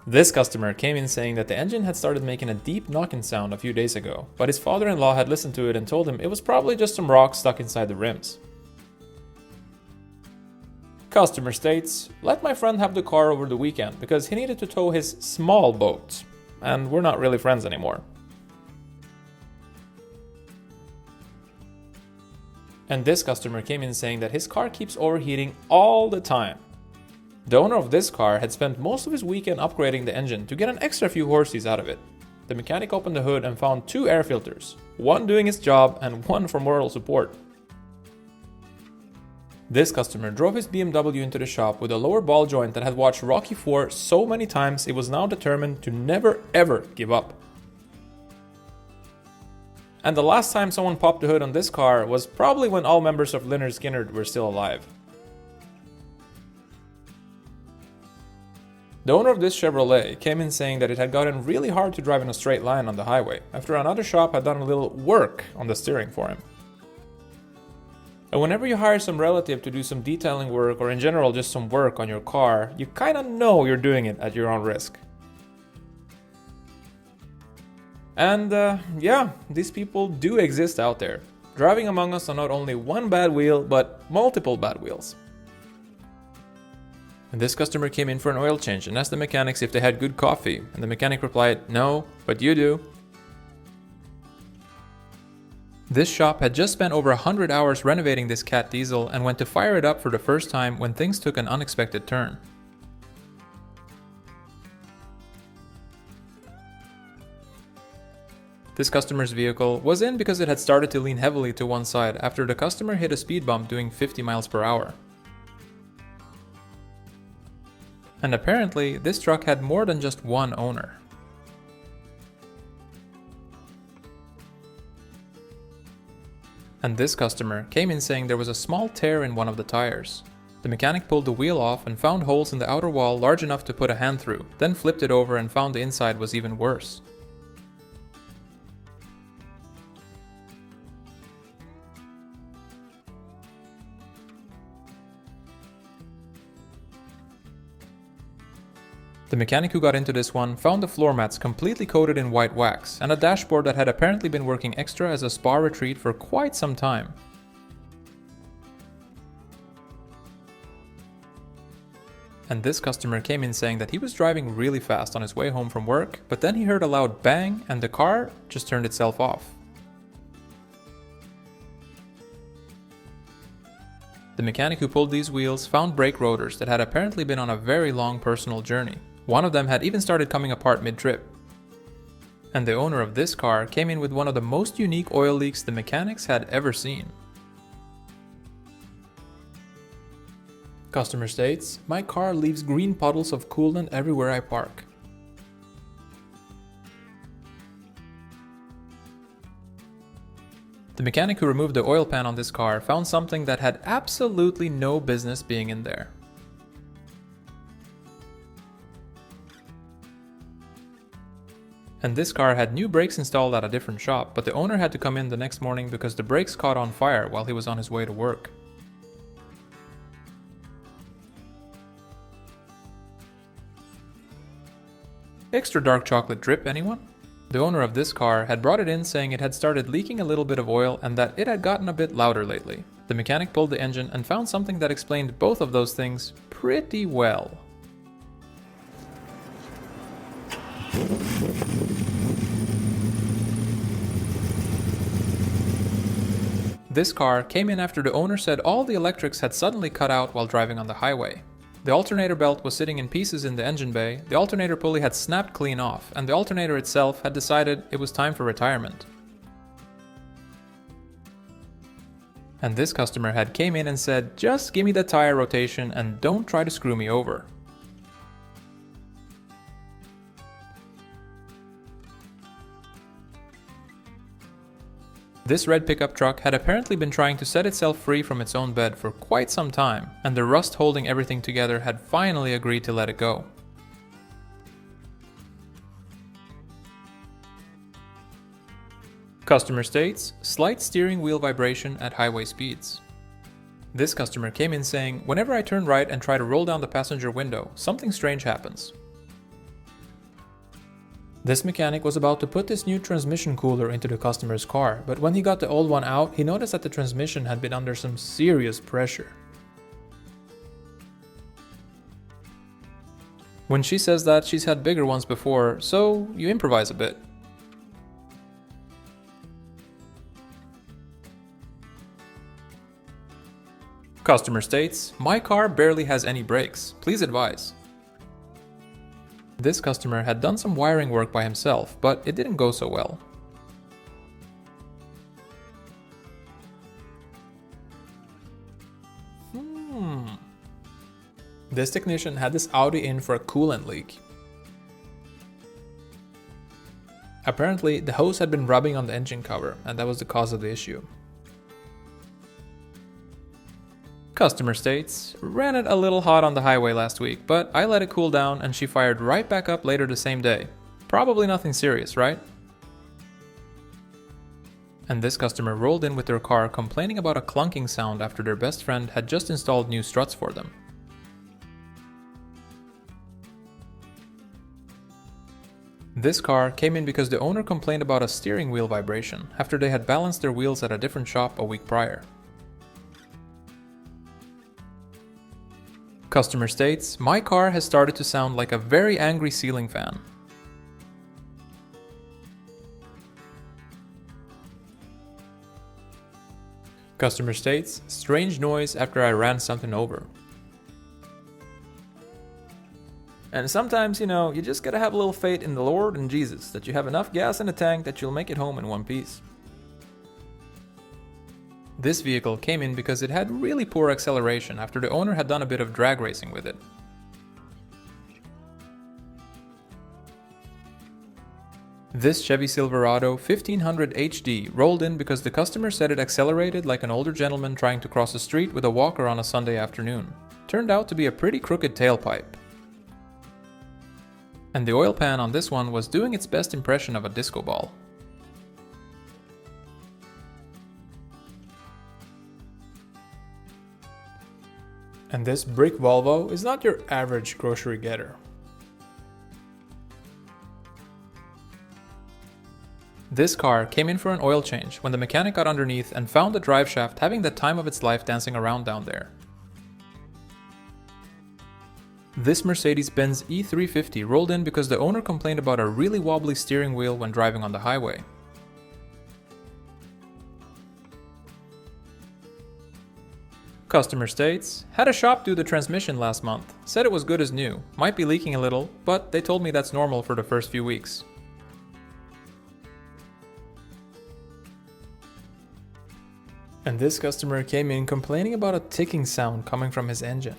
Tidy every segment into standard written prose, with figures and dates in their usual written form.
This customer came in saying that the engine had started making a deep knocking sound a few days ago, but his father-in-law had listened to it and told him it was probably just some rocks stuck inside the rims. Customer states, let my friend have the car over the weekend because he needed to tow his small boat, and we're not really friends anymore. And this customer came in saying that his car keeps overheating all the time. The owner of this car had spent most of his weekend upgrading the engine to get an extra few horses out of it. The mechanic opened the hood and found 2 air filters, one doing its job and one for moral support. This customer drove his BMW into the shop with a lower ball joint that had watched Rocky IV so many times it was now determined to never ever give up. And the last time someone popped the hood on this car was probably when all members of Lynyrd Skynyrd were still alive. The owner of this Chevrolet came in saying that it had gotten really hard to drive in a straight line on the highway after another shop had done a little work on the steering for him. And whenever you hire some relative to do some detailing work or in general just some work on your car, you kinda know you're doing it at your own risk. And yeah, these people do exist out there, driving among us on not only one bad wheel, but multiple bad wheels. And this customer came in for an oil change and asked the mechanics if they had good coffee, and the mechanic replied, no, but you do. This shop had just spent over 100 hours renovating this cat diesel and went to fire it up for the first time when things took an unexpected turn. This customer's vehicle was in because it had started to lean heavily to one side after the customer hit a speed bump doing 50 miles per hour. And apparently, this truck had more than just one owner. And this customer came in saying there was a small tear in one of the tires. The mechanic pulled the wheel off and found holes in the outer wall large enough to put a hand through, then flipped it over and found the inside was even worse. The mechanic who got into this one found the floor mats completely coated in white wax and a dashboard that had apparently been working extra as a spa retreat for quite some time. And this customer came in saying that he was driving really fast on his way home from work, but then he heard a loud bang and the car just turned itself off. The mechanic who pulled these wheels found brake rotors that had apparently been on a very long personal journey. One of them had even started coming apart mid-trip. And the owner of this car came in with one of the most unique oil leaks the mechanics had ever seen. Customer states, my car leaves green puddles of coolant everywhere I park. The mechanic who removed the oil pan on this car found something that had absolutely no business being in there. And this car had new brakes installed at a different shop, but the owner had to come in the next morning because the brakes caught on fire while he was on his way to work. Extra dark chocolate drip, anyone? The owner of this car had brought it in saying it had started leaking a little bit of oil and that it had gotten a bit louder lately. The mechanic pulled the engine and found something that explained both of those things pretty well. This car came in after the owner said all the electrics had suddenly cut out while driving on the highway. The alternator belt was sitting in pieces in the engine bay, the alternator pulley had snapped clean off, and the alternator itself had decided it was time for retirement. And this customer had came in and said, just give me the tire rotation and don't try to screw me over. This red pickup truck had apparently been trying to set itself free from its own bed for quite some time, and the rust holding everything together had finally agreed to let it go. Customer states, slight steering wheel vibration at highway speeds. This customer came in saying, whenever I turn right and try to roll down the passenger window, something strange happens. This mechanic was about to put this new transmission cooler into the customer's car, but when he got the old one out, he noticed that the transmission had been under some serious pressure. When she says that, she's had bigger ones before, so you improvise a bit. Customer states, "My car barely has any brakes. Please advise." This customer had done some wiring work by himself, but it didn't go so well. This technician had this Audi in for a coolant leak. Apparently, the hose had been rubbing on the engine cover, and that was the cause of the issue. Customer states, "Ran it a little hot on the highway last week, but I let it cool down and she fired right back up later the same day. Probably nothing serious, right?" And this customer rolled in with their car complaining about a clunking sound after their best friend had just installed new struts for them. This car came in because the owner complained about a steering wheel vibration after they had balanced their wheels at a different shop a week prior. Customer states, "My car has started to sound like a very angry ceiling fan." Customer states, "Strange noise after I ran something over." And sometimes, you just gotta have a little faith in the Lord and Jesus that you have enough gas in the tank that you'll make it home in one piece. This vehicle came in because it had really poor acceleration after the owner had done a bit of drag racing with it. This Chevy Silverado 1500 HD rolled in because the customer said it accelerated like an older gentleman trying to cross the street with a walker on a Sunday afternoon. Turned out to be a pretty crooked tailpipe. And the oil pan on this one was doing its best impression of a disco ball. And this brick Volvo is not your average grocery getter. This car came in for an oil change when the mechanic got underneath and found the drive shaft having the time of its life dancing around down there. This Mercedes-Benz E350 rolled in because the owner complained about a really wobbly steering wheel when driving on the highway. Customer states, "Had a shop do the transmission last month. Said it was good as new. Might be leaking a little, but they told me that's normal for the first few weeks." And this customer came in complaining about a ticking sound coming from his engine.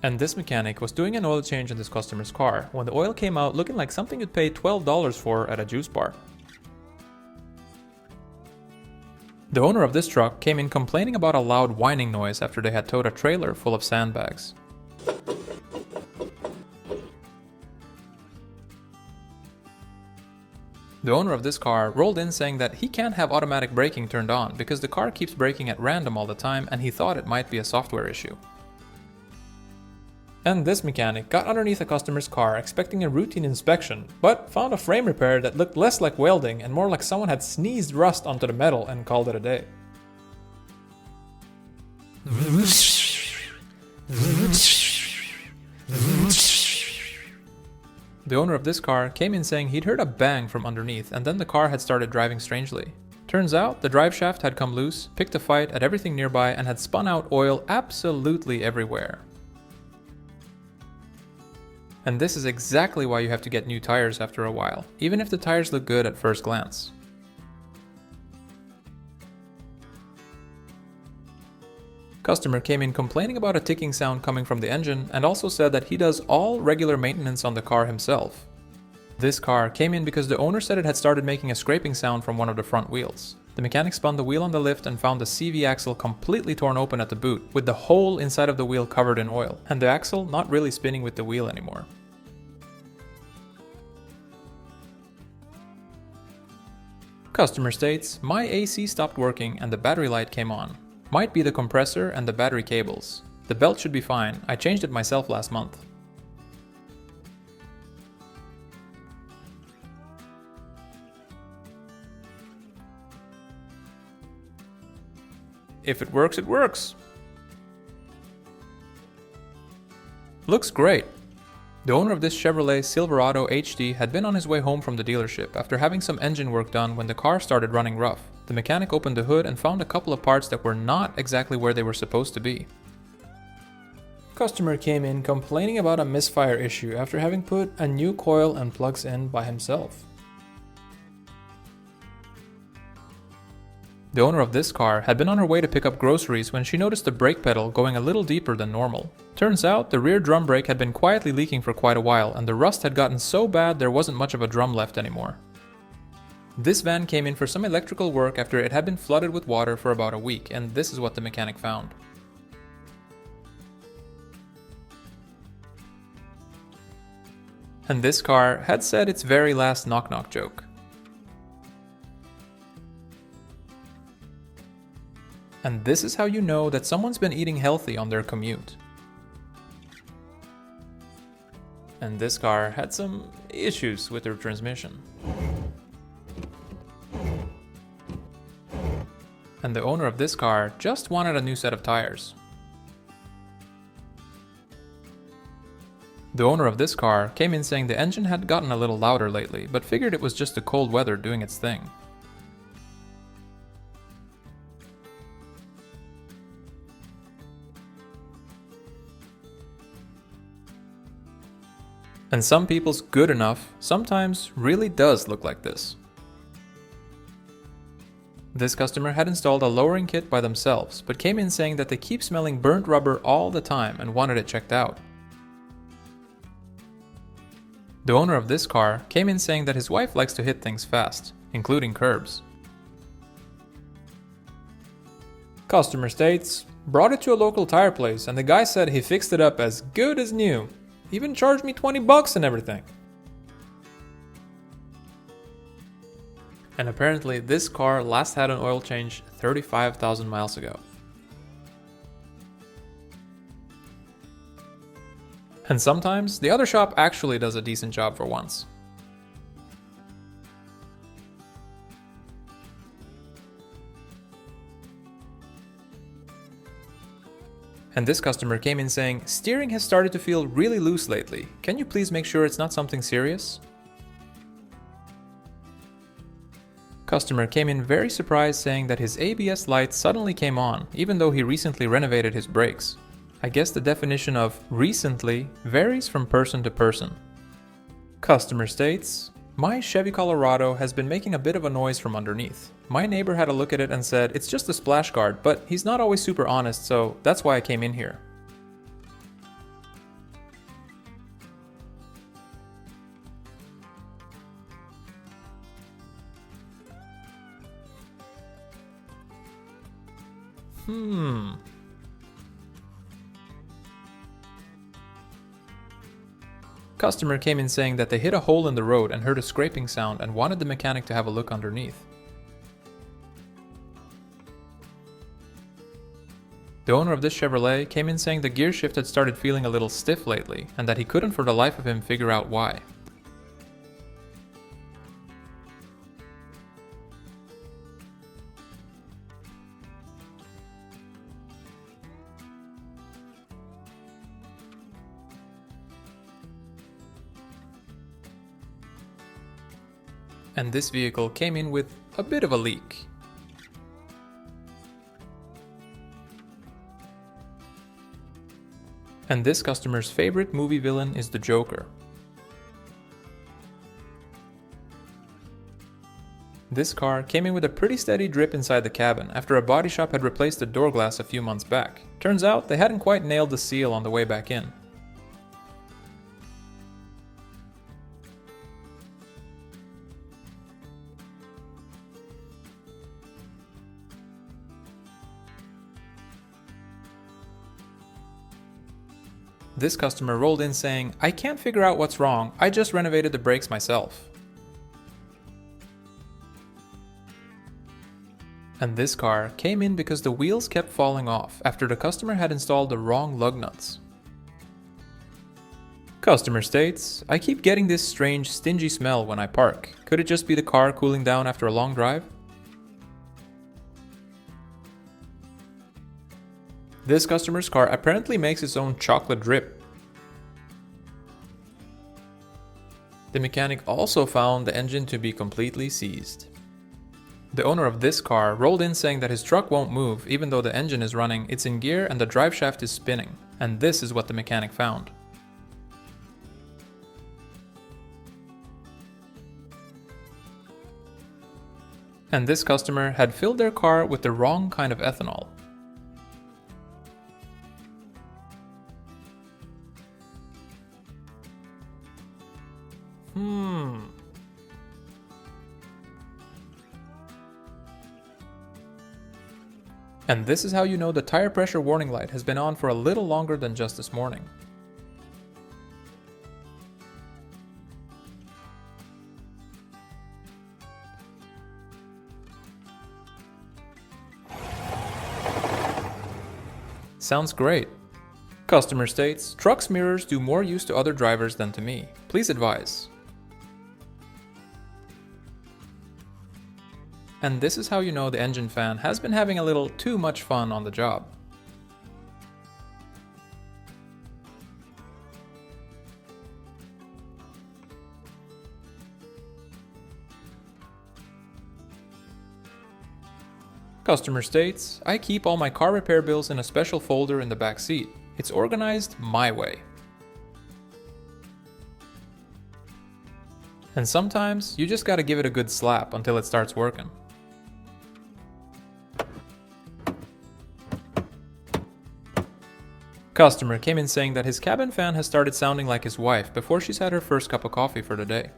And this mechanic was doing an oil change in this customer's car when the oil came out looking like something you'd pay $12 for at a juice bar. The owner of this truck came in complaining about a loud whining noise after they had towed a trailer full of sandbags. The owner of this car rolled in saying that he can't have automatic braking turned on because the car keeps braking at random all the time and he thought it might be a software issue. And this mechanic got underneath a customer's car expecting a routine inspection, but found a frame repair that looked less like welding and more like someone had sneezed rust onto the metal and called it a day. The owner of this car came in saying he'd heard a bang from underneath and then the car had started driving strangely. Turns out the drive shaft had come loose, picked a fight at everything nearby and had spun out oil absolutely everywhere. And this is exactly why you have to get new tires after a while, even if the tires look good at first glance. Customer came in complaining about a ticking sound coming from the engine and also said that he does all regular maintenance on the car himself. This car came in because the owner said it had started making a scraping sound from one of the front wheels. The mechanic spun the wheel on the lift and found the CV axle completely torn open at the boot, with the hole inside of the wheel covered in oil, and the axle not really spinning with the wheel anymore. Customer states, "My AC stopped working and the battery light came on. Might be the compressor and the battery cables. The belt should be fine, I changed it myself last month." if it works, it works. Looks great. The owner of this Chevrolet Silverado HD had been on his way home from the dealership after having some engine work done when the car started running rough. The mechanic opened the hood and found a couple of parts that were not exactly where they were supposed to be. Customer came in complaining about a misfire issue after having put a new coil and plugs in by himself. The owner of this car had been on her way to pick up groceries when she noticed the brake pedal going a little deeper than normal. Turns out the rear drum brake had been quietly leaking for quite a while, and the rust had gotten so bad there wasn't much of a drum left anymore. This van came in for some electrical work after it had been flooded with water for about a week, and this is what the mechanic found. And this car had said its very last knock-knock joke. And this is how you know that someone's been eating healthy on their commute. And this car had some issues with their transmission. And the owner of this car just wanted a new set of tires. The owner of this car came in saying the engine had gotten a little louder lately, but figured it was just the cold weather doing its thing. And some people's good enough sometimes really does look like this. This customer had installed a lowering kit by themselves, but came in saying that they keep smelling burnt rubber all the time and wanted it checked out. The owner of this car came in saying that his wife likes to hit things fast, including curbs. Customer states, brought it to a local tire place and the guy said he fixed it up as good as new. Even charged me $20 and everything. And apparently this car last had an oil change 35,000 miles ago. And sometimes the other shop actually does a decent job for once. And this customer came in saying, steering has started to feel really loose lately. Can you please make sure it's not something serious? Customer came in very surprised saying that his ABS light suddenly came on, even though he recently renovated his brakes. I guess the definition of recently varies from person to person. Customer states, my Chevy Colorado has been making a bit of a noise from underneath. My neighbor had a look at it and said it's just a splash guard, but he's not always super honest, so that's why I came in here. Customer came in saying that they hit a hole in the road and heard a scraping sound and wanted the mechanic to have a look underneath. The owner of this Chevrolet came in saying the gear shift had started feeling a little stiff lately and that he couldn't for the life of him figure out why. And this vehicle came in with a bit of a leak. And this customer's favorite movie villain is the Joker. This car came in with a pretty steady drip inside the cabin after a body shop had replaced the door glass a few months back. Turns out they hadn't quite nailed the seal on the way back in. This customer rolled in saying, I can't figure out what's wrong, I just renovated the brakes myself. And this car came in because the wheels kept falling off after the customer had installed the wrong lug nuts. Customer states, I keep getting this strange stingy smell when I park. Could it just be the car cooling down after a long drive? This customer's car apparently makes its own chocolate drip. The mechanic also found the engine to be completely seized. The owner of this car rolled in saying that his truck won't move even though the engine is running, it's in gear and the drive shaft is spinning. And this is what the mechanic found. And this customer had filled their car with the wrong kind of ethanol. And this is how you know the tire pressure warning light has been on for a little longer than just this morning. Sounds great. Customer states, truck's mirrors do more use to other drivers than to me. Please advise. And this is how you know the engine fan has been having a little too much fun on the job. Customer states, I keep all my car repair bills in a special folder in the back seat. It's organized my way. And sometimes you just gotta give it a good slap until it starts working. Customer came in saying that his cabin fan has started sounding like his wife before she's had her first cup of coffee for the day.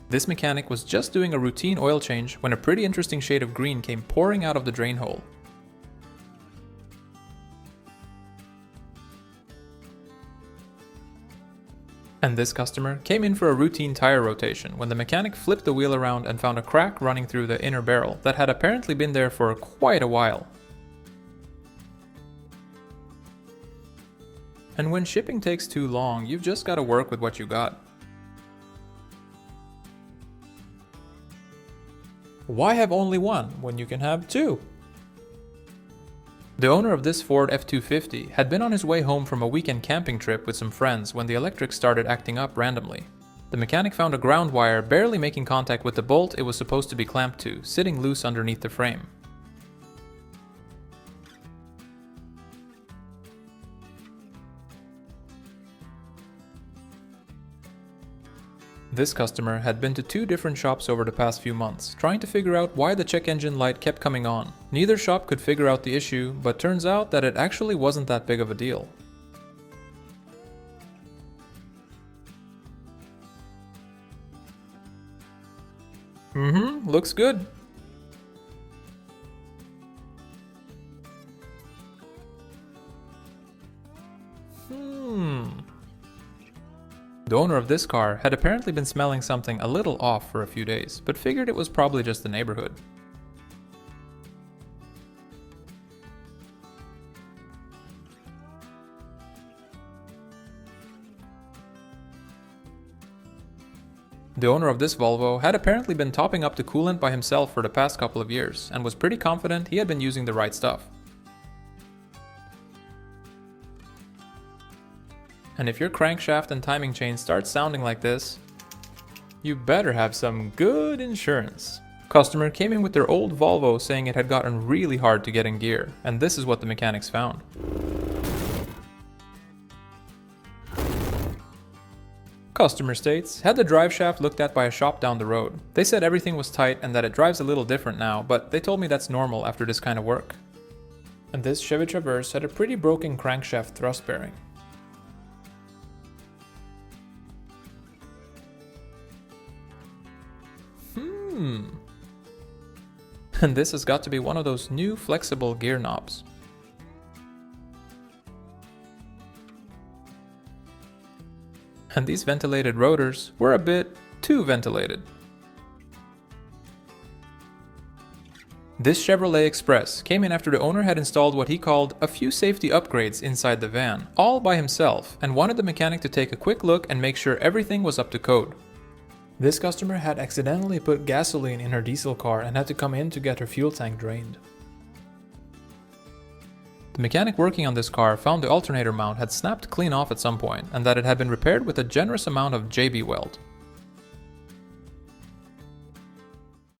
This mechanic was just doing a routine oil change when a pretty interesting shade of green came pouring out of the drain hole. And this customer came in for a routine tire rotation when the mechanic flipped the wheel around and found a crack running through the inner barrel that had apparently been there for quite a while. And when shipping takes too long, you've just got to work with what you got. Why have only one when you can have two? The owner of this Ford F-250 had been on his way home from a weekend camping trip with some friends when the electrics started acting up randomly. The mechanic found a ground wire barely making contact with the bolt it was supposed to be clamped to, sitting loose underneath the frame. This customer had been to 2 different shops over the past few months, trying to figure out why the check engine light kept coming on. Neither shop could figure out the issue, but turns out that it actually wasn't that big of a deal. Looks good. The owner of this car had apparently been smelling something a little off for a few days, but figured it was probably just the neighborhood. The owner of this Volvo had apparently been topping up the coolant by himself for the past couple of years, and was pretty confident he had been using the right stuff. And if your crankshaft and timing chain starts sounding like this, you better have some good insurance. Customer came in with their old Volvo saying it had gotten really hard to get in gear, and this is what the mechanics found. Customer states, had the drive shaft looked at by a shop down the road. They said everything was tight and that it drives a little different now, but they told me that's normal after this kind of work. And this Chevy Traverse had a pretty broken crankshaft thrust bearing. And this has got to be one of those new flexible gear knobs. And these ventilated rotors were a bit too ventilated. This Chevrolet Express came in after the owner had installed what he called a few safety upgrades inside the van, all by himself, and wanted the mechanic to take a quick look and make sure everything was up to code. This customer had accidentally put gasoline in her diesel car and had to come in to get her fuel tank drained. The mechanic working on this car found the alternator mount had snapped clean off at some point and that it had been repaired with a generous amount of JB weld.